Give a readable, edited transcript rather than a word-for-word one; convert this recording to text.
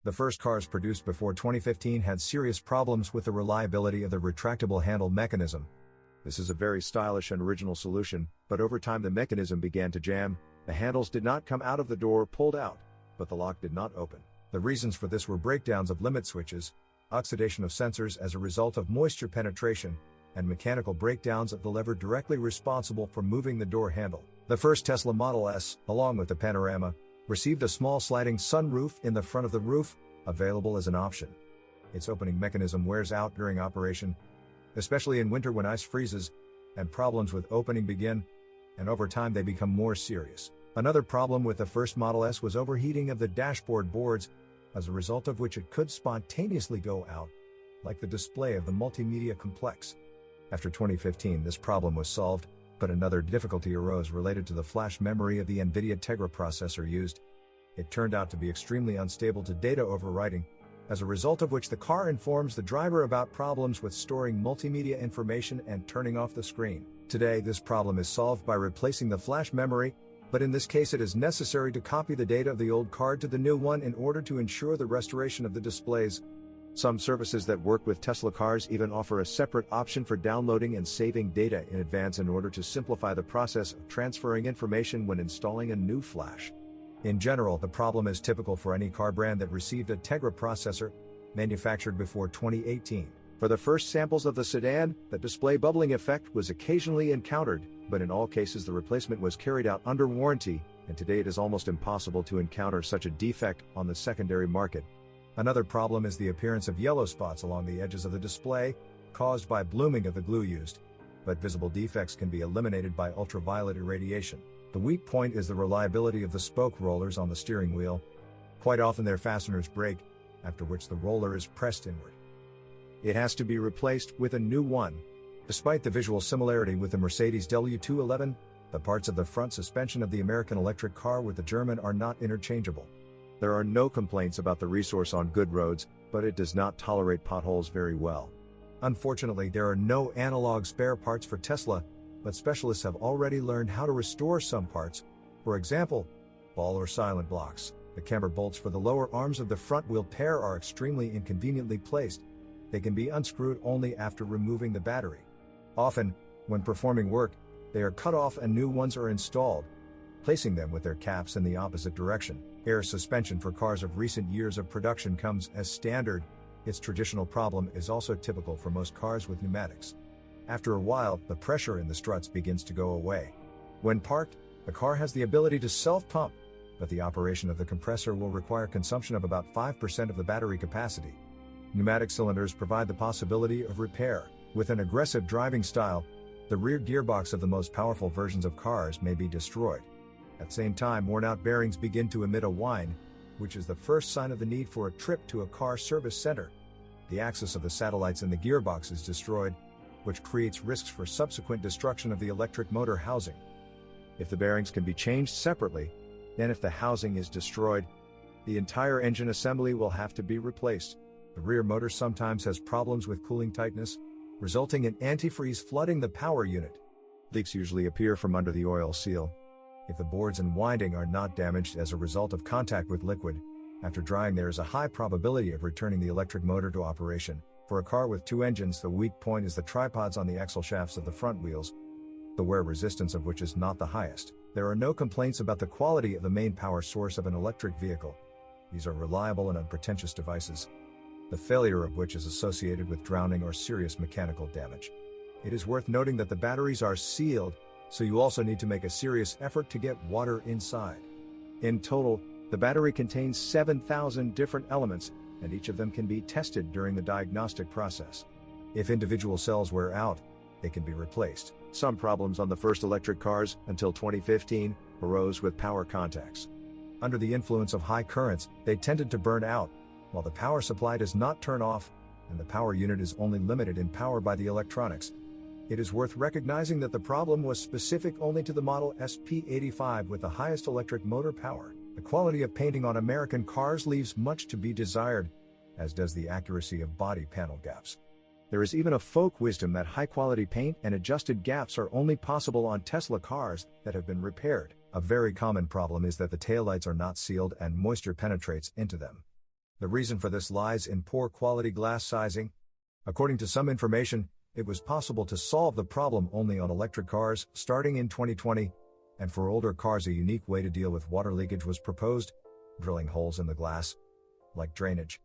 The first cars produced before 2015 had serious problems with the reliability of the retractable handle mechanism. This is a very stylish and original solution, but over time the mechanism began to jam, the handles did not come out of the door pulled out, but the lock did not open. The reasons for this were breakdowns of limit switches, oxidation of sensors as a result of moisture penetration, and mechanical breakdowns of the lever directly responsible for moving the door handle. The first Tesla Model S, along with the Panorama, received a small sliding sunroof in the front of the roof, available as an option. Its opening mechanism wears out during operation, especially in winter when ice freezes, and problems with opening begin, and over time they become more serious. Another problem with the first Model S was overheating of the dashboard boards, as a result of which it could spontaneously go out, like the display of the multimedia complex. After 2015 this problem was solved, but another difficulty arose related to the flash memory of the NVIDIA Tegra processor used. It turned out to be extremely unstable to data overwriting, as a result of which the car informs the driver about problems with storing multimedia information and turning off the screen. Today this problem is solved by replacing the flash memory, but in this case it is necessary to copy the data of the old card to the new one in order to ensure the restoration of the displays. Some services that work with Tesla cars even offer a separate option for downloading and saving data in advance in order to simplify the process of transferring information when installing a new flash. In general, the problem is typical for any car brand that received a Tegra processor, manufactured before 2018. For the first samples of the sedan, the display bubbling effect was occasionally encountered, but in all cases the replacement was carried out under warranty, and today it is almost impossible to encounter such a defect on the secondary market. Another problem is the appearance of yellow spots along the edges of the display, caused by blooming of the glue used, but visible defects can be eliminated by ultraviolet irradiation. The weak point is the reliability of the spoke rollers on the steering wheel. Quite often their fasteners break, after which the roller is pressed inward. It has to be replaced with a new one. Despite the visual similarity with the Mercedes W211, the parts of the front suspension of the American electric car with the German are not interchangeable. There are no complaints about the resource on good roads, but it does not tolerate potholes very well. Unfortunately, there are no analog spare parts for Tesla, but specialists have already learned how to restore some parts. For example, ball or silent blocks. The camber bolts for the lower arms of the front wheel pair are extremely inconveniently placed. They can be unscrewed only after removing the battery. Often, when performing work, they are cut off and new ones are installed, placing them with their caps in the opposite direction. Air suspension for cars of recent years of production comes as standard. Its traditional problem is also typical for most cars with pneumatics. After a while, the pressure in the struts begins to go away. When parked, the car has the ability to self-pump, but the operation of the compressor will require consumption of about 5% of the battery capacity. Pneumatic cylinders provide the possibility of repair. With an aggressive driving style, the rear gearbox of the most powerful versions of cars may be destroyed. At the same time, worn-out bearings begin to emit a whine, which is the first sign of the need for a trip to a car service center. The axis of the satellites in the gearbox is destroyed, which creates risks for subsequent destruction of the electric motor housing. If the bearings can be changed separately, then if the housing is destroyed, the entire engine assembly will have to be replaced. The rear motor sometimes has problems with cooling tightness, resulting in antifreeze flooding the power unit. Leaks usually appear from under the oil seal. If the boards and winding are not damaged as a result of contact with liquid, after drying there is a high probability of returning the electric motor to operation. For a car with two engines, the weak point is the tripods on the axle shafts of the front wheels, the wear resistance of which is not the highest. There are no complaints about the quality of the main power source of an electric vehicle. These are reliable and unpretentious devices, the failure of which is associated with drowning or serious mechanical damage. It is worth noting that the batteries are sealed, so you also need to make a serious effort to get water inside. In total, the battery contains 7,000 different elements, and each of them can be tested during the diagnostic process. If individual cells wear out, they can be replaced. Some problems on the first electric cars, until 2015, arose with power contacts. Under the influence of high currents, they tended to burn out, while the power supply does not turn off, and the power unit is only limited in power by the electronics. It is worth recognizing that the problem was specific only to the Model S P85 with the highest electric motor power. The quality of painting on American cars leaves much to be desired, as does the accuracy of body panel gaps. There is even a folk wisdom that high-quality paint and adjusted gaps are only possible on Tesla cars that have been repaired. A very common problem is that the taillights are not sealed and moisture penetrates into them. The reason for this lies in poor quality glass sizing. According to some information, it was possible to solve the problem only on electric cars starting in 2020, and for older cars a unique way to deal with water leakage was proposed: drilling holes in the glass, like drainage.